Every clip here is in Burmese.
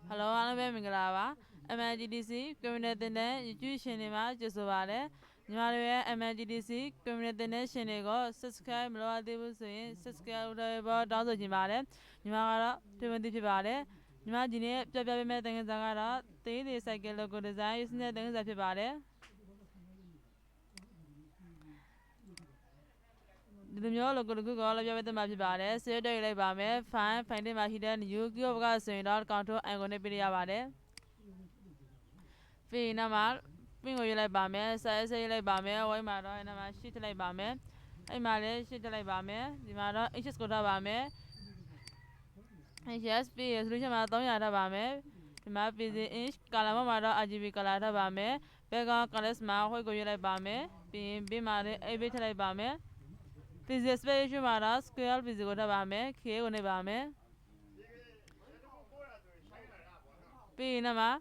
Hello အားလုံးပဲမင်္ဂလာပါ MNGDC Community နဲ့ရည်ရှင်တွေမှာကျေးဇူးပါတယ်ညီမတို့ရဲ့ MNGDC Community နဲ့ရှင်တွေကို subscribe မလုပ်သေးဘူးဆိုရင် subscribe လုပ်ဖို့တောင်းဆိုချင်ပါတယ်ညီမကတော့ထွေးမသိဖြစ်ပါတယ်ညီမဒီနေ့ပြပြပေးမယ့်တင်ငယ်စာကတော့သေးသေးစိုက်ကယ် logo design စနစ်တင်ငယ်စာဖြစ်ပါတယ်ဒီလိုမျိုး logo တစ်ခုကိုလည်းပြပေးသမှာဖြစ်ပါတယ်ဆေးတွေ့လိုက်ပါမယ် file ထဲမှာရှိတဲ့ new keyboard ကဆိုရင်တော့ control icon နဲ့ပြရပါတယ်ပြီးရင်နောက်မှာပင်ကိုရေးလိုက်ပါမယ် size ရေးလိုက်ပါမယ်ဝိုင်းမှာတော့နောက်မှာ sheet လိုက်ပါမယ်အဲ့မှာလည်း sheet လိုက်ပါမယ်ဒီမှာတော့ inches ကိုထားပါမယ် inches ပြီး resolution မှာ300ထားပါမယ်ဒီမှာ pixel inch color မှာတော့ RGB color ထားပါမယ် background colors မှာ white ကိုရေးလိုက်ပါမယ်ပြီးရင်ဘေးမှာလည်း AB ထည့်လိုက်ပါမယ် pixel space မှာတော့ square pixel ကိုထားပါမယ် K ကိုနေပါမယ်ပြီးရင်နောက်မှာ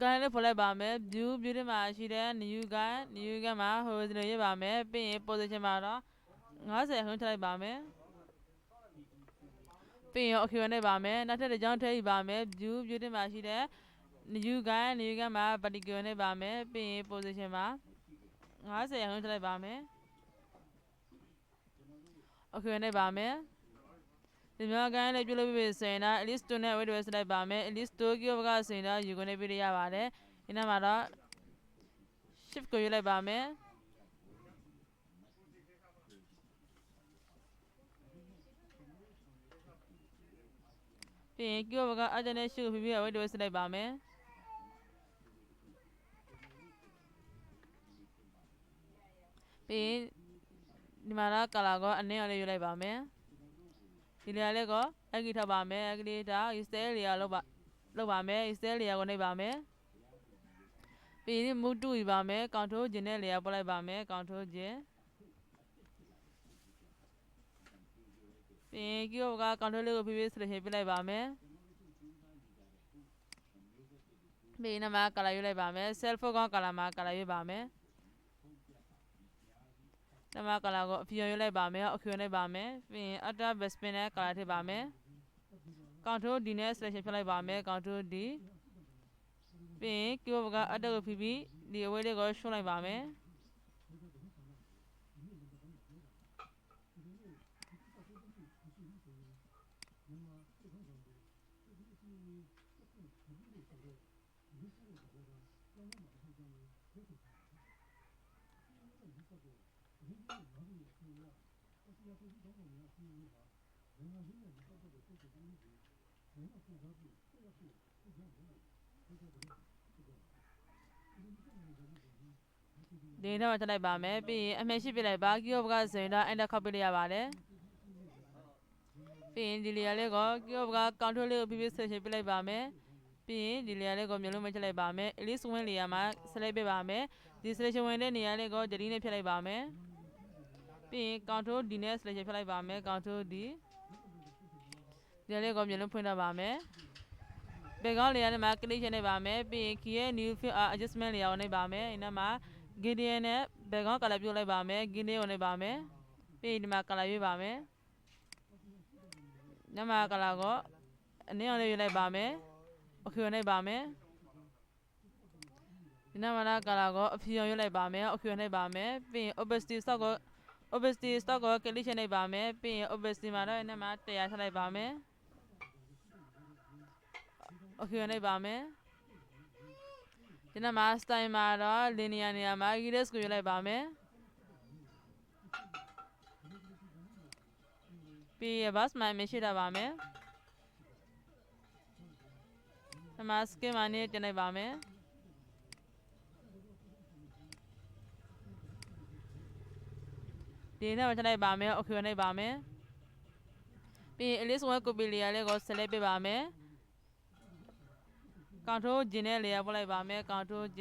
ဂိုင်းလေးဖော်လိုက်ပါမယ် view ထဲမှာရှိတဲ့ new guide မှာ horizontal ရေးပါမယ်ပြီးရင် position မှာတော့50ဟွန်းထည့်လိုက်ပါမယ်ပြီးရင် okay နဲ့ပါမယ်နောက်ထပ်တစ်ကြောင်းထည့်ပါမယ် view ထဲမှာရှိတဲ့ new guide မှာ vertical နဲ့ပါမယ်ပြီးရင် position မှာ50ဟွန်းထည့်လိုက်ပါမယ် okay နဲ့ပါမယ်ဒီမျိုးကိုင်းလေးပြုလုပ်ပြီးဆိုရင်တော့ list 2နဲ့ wait ဝယ်စလိုက်ပါမယ် list 2 keyboard ကဆိုရင်တော့ယူကိုနေပြရပါတယ်ဒီနောက်မှာတော့ shift ကိုယူလိုက်ပါမယ်ပြီးရင် keyboard က alt နဲ့ shift ကိုပြီး wait ဝယ်စလိုက်ပါမယ်ပြီးရင်ဒီမှာတော့ color ကိုအနည်းအောင်လေးယူလိုက်ပါမယ်ဒီလေလေးကိုအကြည့်ထားပါမယ်အကြည့်ထား style လေးလောက်ပါမယ် style လေးကိုနှိပ်ပါမယ်ပြီးရင် move to ယူပါမယ် control J နဲ့လေပို့လိုက်ပါမယ် control J ပြီးရင် keyboard က control လေးကိုဖြည်းဖြည်း selection ပြလိုက်ပါမယ်ပြီးရင်မှာ color ယူလိုက်ပါမယ် self focus color မှာ color ယူပါမယ်ဒီမှာ color ကိုအဖြူယူလိုက်ပါမယ်အဖြူနဲ့ပါမယ်ပြီးရင် outer backspin နဲ့ color ထည့်ပါမယ် control D နဲ့ selection ဖြတ်လိုက်ပါမယ် control D ပြီးရင် keyboard က outer ကိုဖြည်းဖြည်းဒီအဝေးလေးကိုရှုံးလိုက်ပါမယ်ဒီတော့ထည့်လိုက်ပါမယ်ပြီးရင်အမှန်ရှိပြလိုက်ပါ keyboard ကဆိုရင်တော့ enter ခောက်ပြလိုက်ရပါတယ်ပြီးရင်ဒီလေလေးကို keyboard က control လေးကိုဖြည်းဖြည်း selection ပြလိုက်ပါမယ်ပြီးရင်ဒီလေလေးကိုမျိုးလုံးမချလိုက်ပါမယ် elise win လေမှာ select ပြပါမယ်ဒီ selection ဝင်တဲ့နေရာလေးကို delete နဲ့ဖြတ်လိုက်ပါမယ်ပြီးရင် control D နဲ့ selection ဖြတ်လိုက်ပါမယ် control D ဒီလေးကိုမျိုးလုံးဖွင့်ထားပါမယ်background layer နဲ့မှာ click ချလိုက်ပါမယ်ပြီးရင် key ရဲ့ new fill adjustment layer ကိုနှိပ်ပါမယ်ဒီမှာ gradient နဲ့ background color ပြုတ်လိုက်ပါမယ် gradient ကိုနှိပ်ပါမယ်ပြီးရင်ဒီမှာ color ရွေးပါမယ်ညမှာ color ကိုအနည်းအောင်လေးရွေးလိုက်ပါမယ် okay ကိုနှိပ်ပါမယ်ဒီမှာ color ကိုအဖြူအောင်ရွေးလိုက်ပါမယ် okay ကိုနှိပ်ပါမယ်ပြီးရင် opacity stock ကို click ချလိုက်ပါမယ်ပြီးရင် opacity မှာတော့ဒီမှာ100ထည့်လိုက်ပါမယ်okay ကိုနှိပ်ပါမယ်ဒီမှာ style မှာတော့ linear နေရာမှာ erase ကိုရွေးလိုက်ပါမယ်ပြီးရင် box မှာမရှိတာပါမယ်ဒီမှာ skin မှာနေတင်လိုက်ပါမယ်ဒီနဲ့ထည့်လိုက်ပါမယ် okay ကိုနှိပ်ပါမယ်ပြီးရင် elise win copy layer လေးကို select ပြပါမယ်control J နဲ့ layer ပို့လိုက်ပါမယ် control J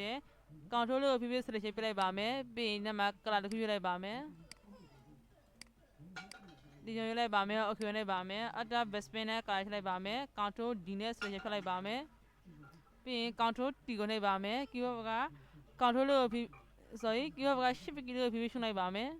control လေးကိုဖြည်းဖြည်း selection ပြလိုက်ပါမယ်ပြီးရင်ဒီမှာ color တစ်ခုယူလိုက်ပါမယ်ဒီညွှန်ယူလိုက်ပါမယ် okay နဲ့ပါမယ် outer backspin နဲ့ color ထည့်လိုက်ပါမယ် control D နဲ့ selection ဖြတ်လိုက်ပါမယ်ပြီးရင် control T ကိုနှိပ်ပါမယ် keyboard က control လေးကိုkeyboard က shift key လေးကိုဖြည်းဖြည်းရှုံးလိုက်ပါမယ်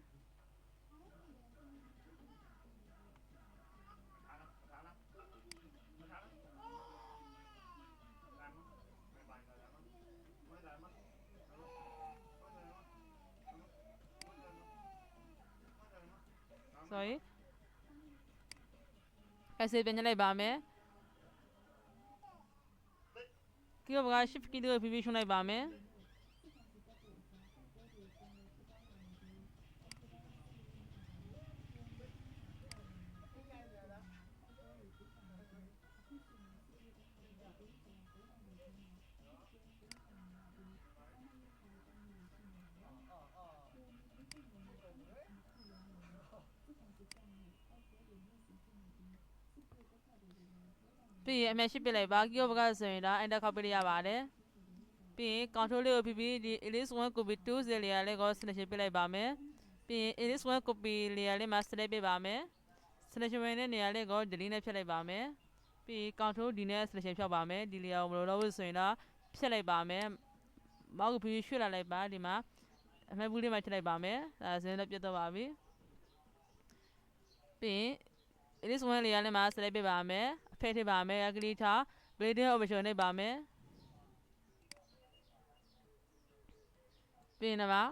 sorry အဲ့စေပြန်ညလိုက်ပါမယ်ကီလိုက shift key ကိုဖြည်းဖြည်းရှုံးလိုက်ပါမယ်ပြီးရင်အမှတ်ရှိပြလိုက်ပါကီလိုဘကဆိုရင်ဒါ enter ခေါက်ပြလိုက်ရပါတယ်ပြီးရင် control လေးကိုဖြည်းဖြည်းဒီ elise 1 copy 2 0လေးလေးကို selection ပြလိုက်ပါမယ်ပြီးရင် elise 1 copy လေးလေးမှာ select ပြပါမယ် selection ဝင်တဲ့နေရာလေးကို delete နဲ့ဖြတ်လိုက်ပါမယ်ပြီး control D နဲ့ selection ဖြောက်ပါမယ်ဒီနေရာကိုမလိုတော့ဘူးဆိုရင်တော့ဖြတ်လိုက်ပါမယ်မောက်ကိုဖြည်းဖြည်းရွှေ့လိုက်ပါဒီမှာအမှတ်ဘူးလေးမှာဖြတ်လိုက်ပါမယ်ဒါဆိုရင်တော့ပြတ်တော့ပါပြီပြီးရင် elise 1လေးလေးမှာ select ပြပါမယ်အဖက်ထည့်ပါမယ်ကလီထား bleeding option နဲ့ပါမယ်ပြီးရင်တော့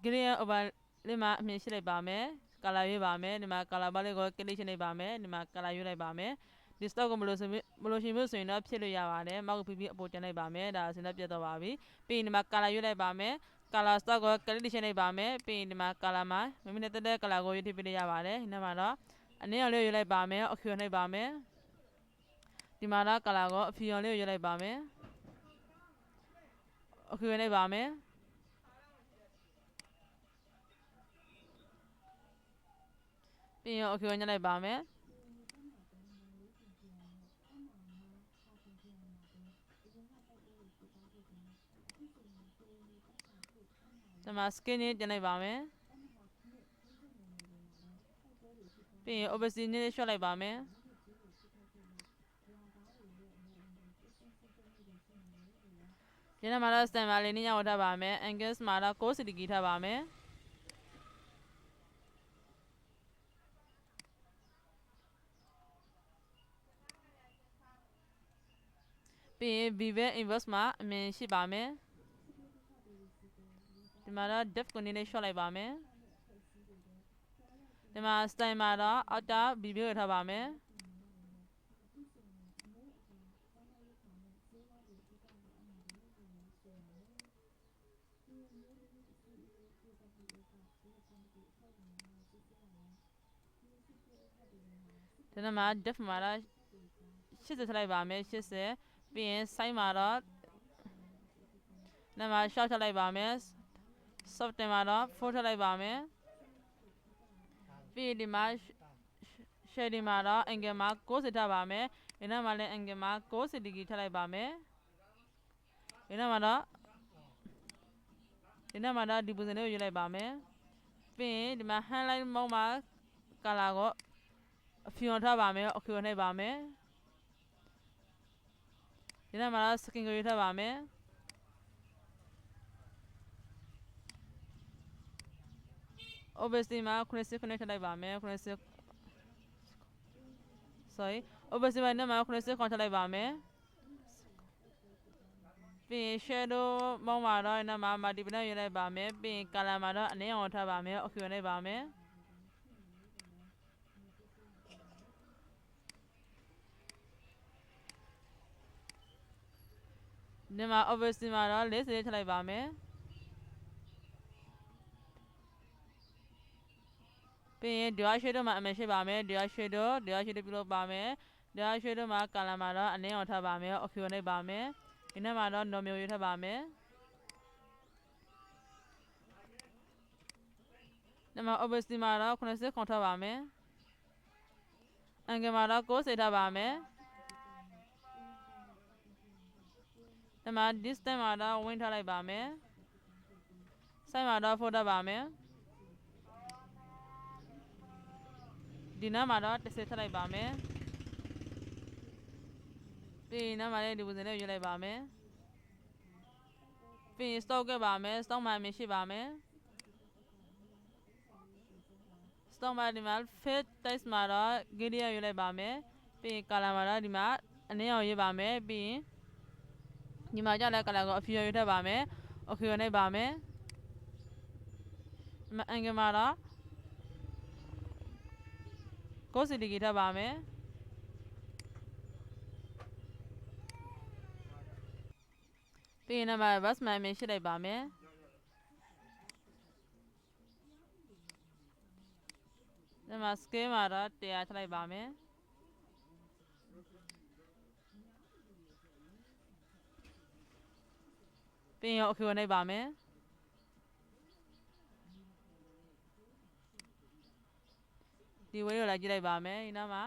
green over လေးမှာအမြင်ရှိလိုက်ပါမယ် color ရွေးပါမယ်ဒီမှာ color bar လေးကို click ရှိနေပါမယ်ဒီမှာ color ရွေးလိုက်ပါမယ်ဒီ stock ကိုမလို့ရှင်လို့ဆိုရင်တော့ဖြစ်လို့ရပါတယ်မောက်ကိုပြီးအပေါ်တင်လိုက်ပါမယ်ဒါဆိုရင်တော့ပြတ်တော့ပါပြီပြီးရင်ဒီမှာ color ရွေးလိုက်ပါမယ် color stock ကို click ရှိနေပါမယ်ပြီးရင်ဒီမှာ color မှာမိမိနဲ့တက်တဲ့ color ကိုရွေးထည့်ပေးလို့ရပါတယ်ဒီမှာတော့အနည်းအောင်လေးရွေးလိုက်ပါမယ်အဖြူနှိပ်ပါမယ်ဒီမှာတော့ color ကိုအဖြူအောင်လေးရွေးလိုက်ပါမယ်အဖြူနှိပ်ပါမယ်ပြီးရင်အဖြူညှက်လိုက်ပါမယ်ဒီမှာ skin နဲ့တင်လိုက်ပါမယ်ပြီးရင် opacity နဲ့လျှော့လိုက်ပါမယ်ဒီနေ့မှာတော့ standby လေးနဲ့ရောက်ထားပါမယ် angle မှာတော့60 degree ထားပါမယ်ပြီးရင် vivid inverse မှာအမြင်ရှိပါမယ်ဒီမှာတော့ depth ကိုနည်းနည်းလျှော့လိုက်ပါမယ်ဒီမှာ style မှာတော့ outer video ထားပါမယ်ဒီနေ့မှာ depth မှာတော့80ထလိုက်ပါမယ်80ပြီးရင် size မှာတော့ဒီမှာ short ထလိုက်ပါမယ် soft မှာတော့ 4 ထလိုက်ပါမယ်ပြီးဒီမှာ shading မှာတော့ angle မှာ60ထားပါမယ်ဒီနေ့မှာလည်း angle မှာ60 degree ထလိုက်ပါမယ်ဒီနေ့မှာတော့ဒီပုံစံလေးကိုရွေးလိုက်ပါမယ်ပြီးရင်ဒီမှာ highlight mode မှာ color ကိုအဖြူအောင်ထားပါမယ်အဖြူနှိပ်ပါမယ်ဒီနေ့မှာတော့ skin ကိုရွေးထားပါမယ် opacity မှာ80 connect ထလိုက်ပါမယ်80 sorry opacity မှာ80 connect ထလိုက်ပါမယ်ပြီးရင် shadow မောင်းမှာတော့ဒီမှာ multiple ရွေးလိုက်ပါမယ်ပြီးရင် color မှာတော့အနည်းအောင်ထားပါမယ်အဖြူနှိပ်ပါမယ်ဒီမှာ opacity မှာတော့40ထလိုက်ပါမယ်ပြီးရင် dual shadow မှာအမြင်ရှိပါမယ် dual shadow ပြုလုပ်ပါမယ် dual shadow မှာ color မှာတော့အနည်းအောင်ထားပါမယ်အဖြူနှိပ်ပါမယ်ဒီနေ့မှာတော့ normal ရွေးထားပါမယ်ဒီမှာ opacity မှာတော့80 count ထားပါမယ် angle မှာတော့60ထားပါမယ်ဒီမှာ distance မှာတော့ win ထားလိုက်ပါမယ် size မှာတော့ 4 ထားပါမယ်ဒီနားမှာတော့30ထည့်လိုက်ပါမယ်ပြီးရင်နားမှာလည်းဒီပုံစံလေးရွေးလိုက်ပါမယ်ပြီးရင် stock ခဲ့ပါမယ် stock မှာမရှိပါမယ် stock မှာဒီမှာ fit text မှာတော့ gradient ရွေးလိုက်ပါမယ်ပြီးရင် color မှာတော့ဒီမှာအနည်းအောင်ရွေးပါမယ်ပြီးရင်ဒီမှာကြတဲ့ color ကိုအဖြူရွေးထည့်ပါမယ်အဖြူနှိပ်ပါမယ် angle မှာတော့ ကိုစီတီကီထားပါမယ်ပြီးရင်နံပါတ် batsman အမည်ရှိလိုက်ပါမယ်နံပါတ် scale မှာတော့100ထည့်လိုက်ပါမယ်ပြီးရင် okay ဝင်လိုက်ပါမယ်ဒီဝေးကိုလိုက်ကြည့်လိုက်ပါမယ်ဒီနောက်မှာ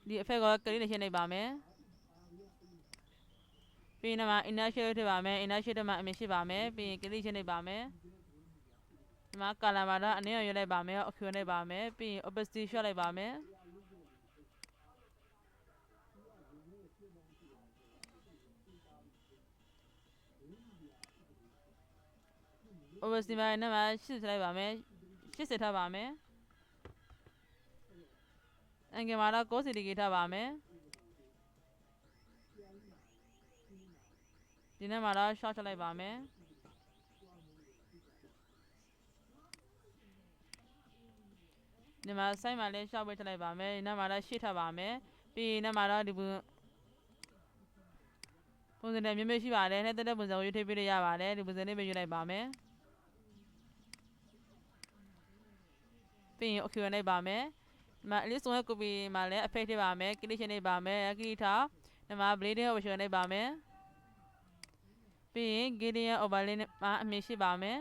ဒီအဖက်ကကလေးနဲ့ရှင်းလိုက်ပါမယ်ပြီးရင်မှာ inner shade ထည့်ပါမယ် inner shade မှာအမည်ရှိပါမယ်ပြီးရင်ကလေးရှင်းလိုက်ပါမယ်ဒီမှာ color မှာတော့အနည်းအောင်ရွေးလိုက်ပါမယ် okay ဝင်လိုက်ပါမယ်ပြီးရင် opacity လျှော့လိုက်ပါမယ်opacity မှာနံပါတ်80ထည့်လိုက်ပါမယ်80ထားပါမယ်အင်္ဂလမှာတော့90ဒီဂရီထားပါမယ်ဒီနေ့မှာတော့ short ချလိုက်ပါမယ်ဒီမှာ site မှာလည်း short ပေးချလိုက်ပါမယ်ဒီနေ့မှာတော့ရှေ့ထားပါမယ်ပြီးရင်နေ့မှာတော့ဒီပုံစံနဲ့မျိုးမျိုးရှိပါတယ်နဲ့တက်တဲ့ပုံစံကိုရွေးထည့်ပေးလို့ရပါတယ်ဒီပုံစံလေးပဲရွေးလိုက်ပါမယ်ပြီးရင် okay ဝင်လိုက်ပါမယ်ဒီမှာ list 1 copy မှာလည်း effect ထည့်ပါမယ် click ရှင်းလိုက်ပါမယ် click ထားဒီမှာ bleeding option လိုက်ပါမယ်ပြီးရင် gradient overlay မှာအမည်ရှိပါမယ်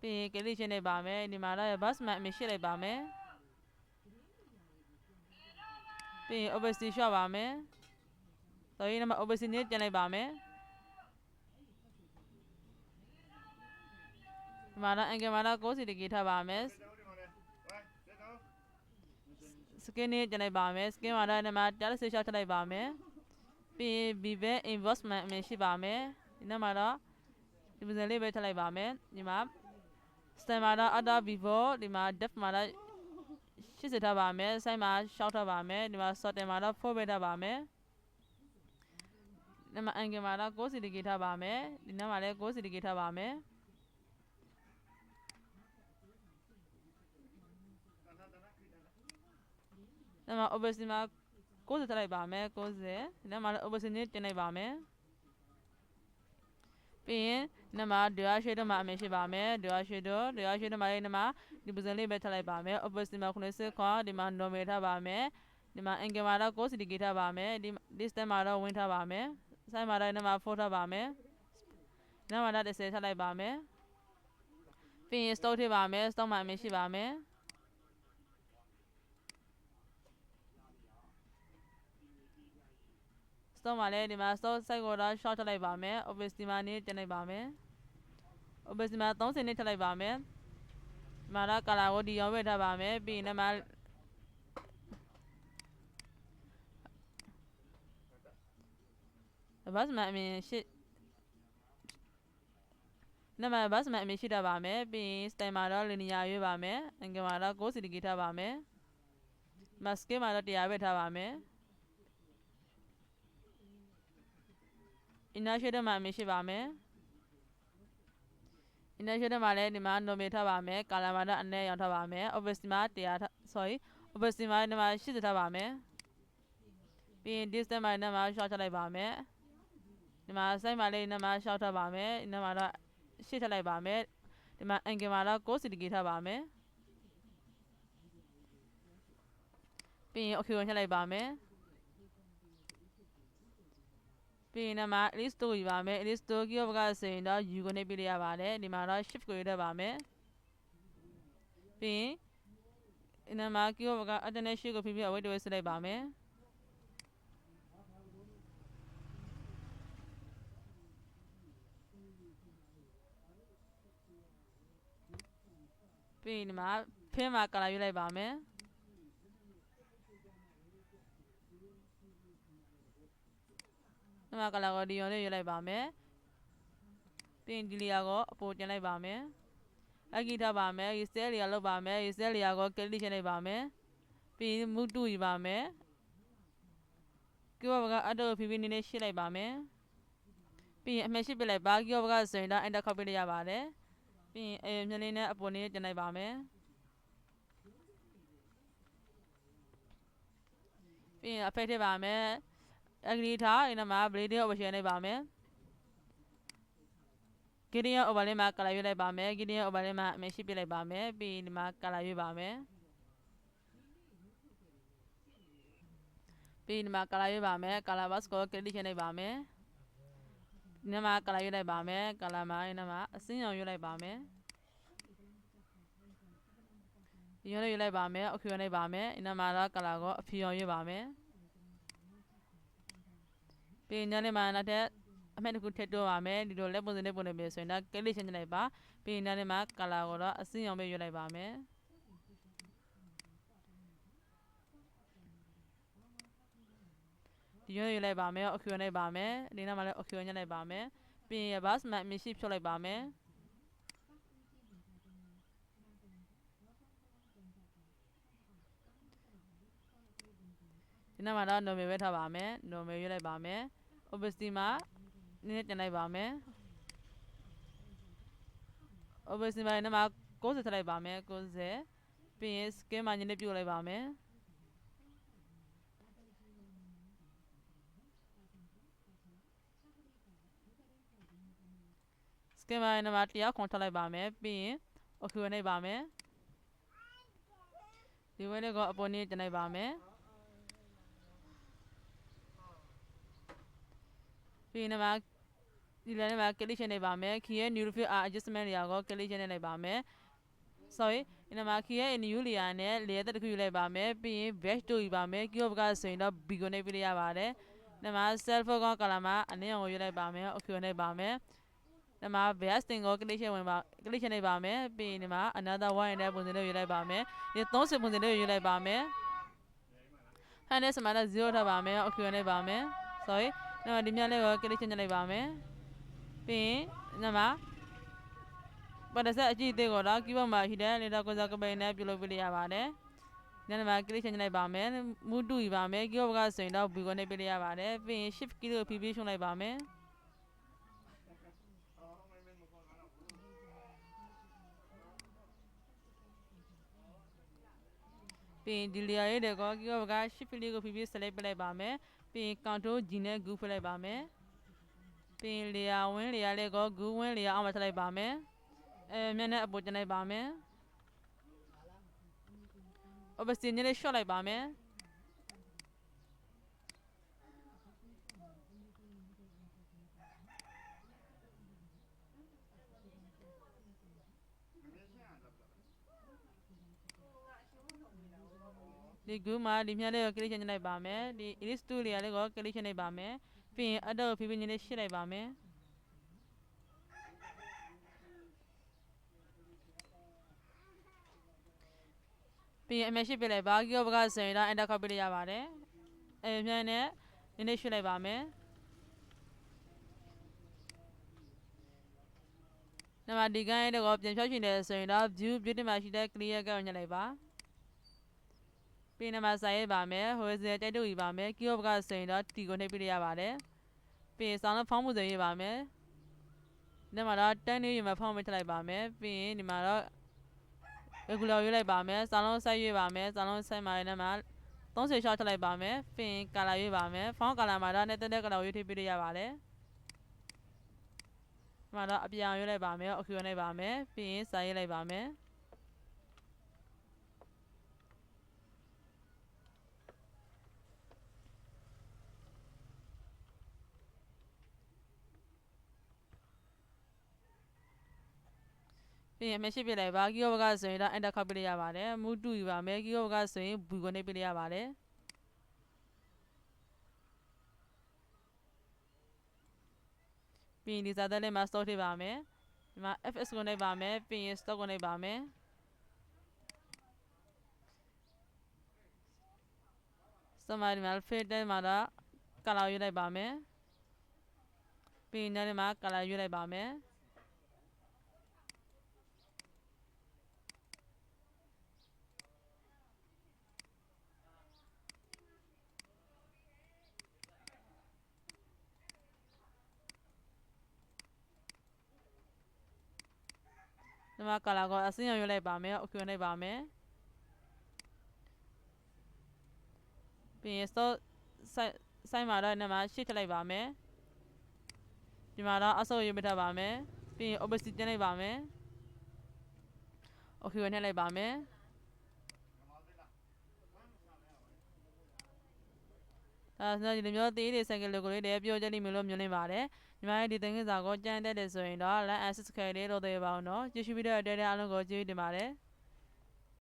ပြီးရင် click ရှင်းလိုက်ပါမယ်ဒီမှာတော့ batsman အမည်ရှိလိုက်ပါမယ်ပြီးရင် opacity လျှော့ပါမယ်ဆိုရင်ဒီမှာ opacity နဲ့ပြန်လိုက်ပါမယ်ဒီမှာတော့ angle မှာတော့90ဒီဂရီထားပါမယ်skin နဲ့ပြန်လိုက်ပါမယ် skin မှာတော့ဒီမှာ160ထည့်လိုက်ပါမယ်ပြီးရင် vivid investment အမည်ရှိပါမယ်ဒီနောက်မှာတော့ဒီပုံစံလေးပဲထည့်လိုက်ပါမယ်ဒီမှာ stand မှာတော့ outer vivo ဒီမှာ depth မှာတော့80ထားပါမယ် side မှာ short ထားပါမယ်ဒီမှာ sorting မှာတော့4ပဲထားပါမယ်ဒီမှာ angle မှာတော့90ဒီဂရီထားပါမယ်ဒီနောက်မှာလည်း90ဒီဂရီထားပါမယ်ဒီမှာ opacity မှာ90ထည့်လိုက်ပါမယ်90ဒီနောက်မှာလည်း opacity နဲ့တင်လိုက်ပါမယ်ပြီးရင်ဒီမှာ dual shadow မှာအမည်ရှိပါမယ် dual shadow မှာလည်းဒီမှာဒီပုံစံလေးပဲထည့်လိုက်ပါမယ် opacity မှာ90ခွာဒီမှာ normal ထားပါမယ်ဒီမှာ angle မှာတော့90ဒီဂရီထားပါမယ်ဒီ distance မှာတော့ win ထားပါမယ် size မှာတော့ဒီမှာ4ထားပါမယ်ဒီနောက်မှာတော့10ထည့်လိုက်ပါမယ်ပြီးရင် stock ထည့်ပါမယ် stock မှာအမည်ရှိပါမယ်stock မှာလည်းဒီမှာ stock size ကိုတော့ short ထည့်လိုက်ပါမယ် opacity မှာနေတင်လိုက်ပါမယ် opacity မှာ30နဲ့ထည့်လိုက်ပါမယ်ဒီမှာတော့ color ကိုဒီရောင်းဝယ်ထားပါမယ်ပြီးရင်ဒီမှာbatsman အမည်ရှိနံပါတ် batsman အမည်ရှိထားပါမယ်ပြီးရင် style မှာတော့ linear ရွေးပါမယ် angle မှာတော့90ဒီဂရီထားပါမယ်ဒီမှာ scale မှာတော့100ပဲထားပါမယ်inner shade မှာအမည်ရှိပါမယ် inner shade မှာလည်းဒီမှာ normal ထားပါမယ် color မှာတော့အနည်းရောင်ထားပါမယ် opacity မှာopacity မှာဒီမှာ80ထားပါမယ်ပြီးရင် distance မှာဒီမှာ short ချလိုက်ပါမယ်ဒီမှာ size မှာလည်းဒီမှာ short ထားပါမယ်ဒီမှာတော့ရှေ့ထည့်လိုက်ပါမယ်ဒီမှာ angle မှာတော့90ဒီဂရီထားပါမယ်ပြီးရင် okay ဝင်ထည့်လိုက်ပါမယ်ပြီးရင်ဒီမှာ elite store ယူပါမယ် elite store ကြီးဘကဆိုရင်တော့ U ကိုနှိပ်ပြရပါတယ်ဒီမှာတော့ shift ကိုရွေးထားပါမယ်ပြီးရင်ဒီမှာ key ဘက alternate shift ကိုဖိပြီးအဝိတ်တွေဆွဲလိုက်ပါမယ်ပြီးရင်ဒီမှာ pin မှာ color ရွေးလိုက်ပါမယ်ဒီမှာ color ကိုဒီရောင်လေးရွေးလိုက်ပါမယ်ပြီးရင်ဒီ layer ကိုအပေါ်တင်လိုက်ပါမယ်အကီထားပါမယ် reset layer လုပ်ပါမယ် reset layer ကို click ချလိုက်ပါမယ်ပြီးရင် move to ယူပါမယ်ကီဝဘကအတော့ဖိဖိနေနေရှင်းလိုက်ပါမယ် ပြီးရင်အမှတ်ရှိပြလိုက်ပါကီယောဘကဆိုရင်တော့ enter ခောက်ပေးလို့ရပါတယ်ပြီးရင်မျက်လေးနဲ့အပေါ်လေးတင်လိုက်ပါမယ်ပြီးရင် effective ပါမယ် agree ထားဒီမှာ bleeding option လိုက်ပါမယ် Gideon overlay မှာ color ရွေးလိုက်ပါမယ် Gideon overlay မှာအမှတ်ရှိပြလိုက်ပါမယ်ပြီးဒီမှာ color ရွေးပါမယ်ပြီးဒီမှာ color ရွေးပါမယ် color box ကို click ချလိုက်ပါမယ်ဒီမှာ color ရွေးလိုက်ပါမယ် color မှာဒီမှာအစင်းရောင်ရွေးလိုက်ပါမယ်ရွေးလိုက်ပါမယ်အခုရွေးလိုက်ပါမယ်ဒီမှာတော့ color ကိုအဖြူရောင်ရွေးပါမယ်ပြီးညနေမှာနောက်တဲ့အမှတ်တစ်ခုထည့်တိုးပါမယ်ဒီလိုလက်ပုံစံနဲ့ပုံနေပြီဆိုရင်တော့ click ချလိုက်ပါပြီးညနေမှာ color ကိုတော့အစင်းရောင်ပဲရွေးလိုက်ပါမယ်ဒီရွေးလိုက်ပါမယ်အခုရွေးလိုက်ပါမယ်ဒီနောက်မှာလည်းအခုရွေးလိုက်ပါမယ်ပြီးရင် bus မှာမရှိဖြုတ်လိုက်ပါမယ်ဒီနောက်မှာတော့ normal ပဲထားပါမယ် normal ရွေးလိုက်ပါမယ် opacity မှာနည်းနည်းတင်လိုက်ပါမယ် opacity မှာဒီမှာ90ထည့်လိုက်ပါမယ်90ပြီးရင် scale မှာနည်းနည်းပြုတ်လိုက်ပါမယ်စကင်မှာနံပါတ်100ခွန်ထွက်လိုက်ပါမယ်ပြီးရင် OK ဝင်လိုက်ပါမယ်ဒီဝဲလေးကအပေါ်နေတင်လိုက်ပါမယ်ပြီးရင်နံပါတ်ဒီလည်းနံပါတ် click ချလိုက်ပါမယ် key ရဲ့ new field adjustment တွေကို click ချလိုက်ပါမယ် sorry ဒီနံပါတ် key ရဲ့ new layer နဲ့ layer တစ်ခုယူလိုက်ပါမယ်ပြီးရင် batch တို့ယူပါမယ် keyboard ကဆိုရင်တော့ b ကိုနှိပ်ပြရပါတယ်နံပါတ် self foreground color မှာအနည်းအောင်ကိုယူလိုက်ပါမယ် OK ဝင်လိုက်ပါမယ်ဒီမှာ best thing ကို click ချလိုက်ပါမယ်ပြီးရင်ဒီမှာ another one နဲ့ပုံစံလေးယူလိုက်ပါမယ်ဒီ30ပုံစံလေးယူလိုက်ပါမယ်ဟန်နဲ့စမလာ0ထားပါမယ် OK ဝင်လိုက်ပါမယ် sorry ဒီမှာဒီမြလေးကို click ချလိုက်ပါမယ်ပြီးရင်ဒီမှာပဒဆက်အကြည့်အသေးကိုတော့ keyboard မှာရှိတဲ့လေတော့ကိုစားကပိန်နဲ့ပြုလုပ်ပြရပါတယ်ဒီမှာ click ချလိုက်ပါမယ်မူတူယူပါမယ် keyboard ကဆိုရင်တော့ B ကိုနှိပ်ပြရပါတယ်ပြီးရင် shift key ကိုဖြည်းဖြည်းရှုံးလိုက်ပါမယ်ပြီးရင်ဒီ layer လေးတွေကို keyboard က shift လေးကိုဖြည်းဖြည်း select ပြလိုက်ပါမယ်ပြီးရင် control G နဲ့ group ပြလိုက်ပါမယ်ပြီးရင် layer ဝင် layer လေးကို group ဝင် layer အောက်မှာထည့်လိုက်ပါမယ်မျက်နှာအပေါ်တင်လိုက်ပါမယ် opacity နည်းနည်း short လိုက်ပါမယ်ဒီ group မှာဒီမျက်နှာကို click ချလိုက်ပါမယ်ဒီ erase tool layer လေးကို click ချလိုက်ပါမယ်ပြီးရင် အတော့ကိုဖြည်းဖြည်းနည်းနည်းရှင်းလိုက်ပါမယ်ပြီးရင်အမှတ်ရှိပြလိုက်ပါ keyboard ကဆိုရင်တော့ enter ခောက်ပြလို့ရပါတယ်မျက်နှာနဲ့နည်းနည်းရှင်းလိုက်ပါမယ်နောက်မှာဒီကိုင်းတွေကိုပြန်ဖြောက်ရှင်တယ်ဆိုရင်တော့ view beauty မှာရှိတဲ့ clear ကိုညှပ်လိုက်ပါပြီးရင်မှာစာရေးပါမယ် horizontal တိုက်တူယူပါမယ် keyboard ကဆိုရင်တော့ T ကိုနှိပ်ပြလို့ရပါတယ်ပြီးရင် sound ဖောင်းမှုစံရေးပါမယ်ဒီမှာတော့တန်းလေးယူမှာဖောင်းမထလိုက်ပါမယ်ပြီးရင်ဒီမှာတော့ regular ရွေးလိုက်ပါမယ် sound စိုက်ရွေးပါမယ် sound စိုက်မှာဒီမှာ30 short ထလိုက်ပါမယ်ပြီးရင် color ရွေးပါမယ် font color မှာတော့ နေတဲ့ color ရွေးထည့်ပြလို့ရပါတယ်ဒီမှာတော့အပြောင်ရွေးလိုက်ပါမယ် OK ဝင်လိုက်ပါမယ်ပြီးရင်စာရေးလိုက်ပါမယ်ပြီးရင်မရှိပြလိုက်ပါ keyboard ကဆိုရင်တော့ enter ခောက်ပြလို့ရပါတယ်မူတူယူပါမယ် keyboard ကဆိုရင် B ကိုနှိပ်ပြလို့ရပါတယ်ပြီးရင်ဒီစာသားလေးမှာ stop ထည့်ပါမယ်ဒီမှာ FS ကိုနှိပ်ပါမယ်ပြီးရင် stop ကိုနှိပ်ပါမယ်စမဒီမှာ filter မှာတော့ color ရွေးလိုက်ပါမယ်ပြီးရင်ဒီမှာ color ရွေးလိုက်ပါမယ် ဒီမှာ color ကိုအစင်းရောင်ရွေးလိုက်ပါမယ် OK လိုက်ပါမယ်ပြီးရင် site မှာတော့ဒီမှာ shift ထည့်လိုက်ပါမယ်ဒီမှာတော့အဆုပ်ရွေးပေးထားပါမယ်ပြီးရင် opacity တင်လိုက်ပါမယ် OK ကိုနှိပ်လိုက်ပါမယ်ဒါဆိုတော့ဒီလိုမျိုးသေးသေး cycle ကိုလေးတွေပြောကြလိမ့်မယ်လို့မြင်နေပါတယ်ညီမရဲ့ဒီသင်ခန်းစာကိုကြမ်းတက်တယ်ဆိုရင်တော့ like and subscribe လေးလုပ်သေးပါဦးနော်ကြည့်ရှုပြီးတော့တဲ့အားလုံးကိုကျေးဇူးတင်ပါတယ်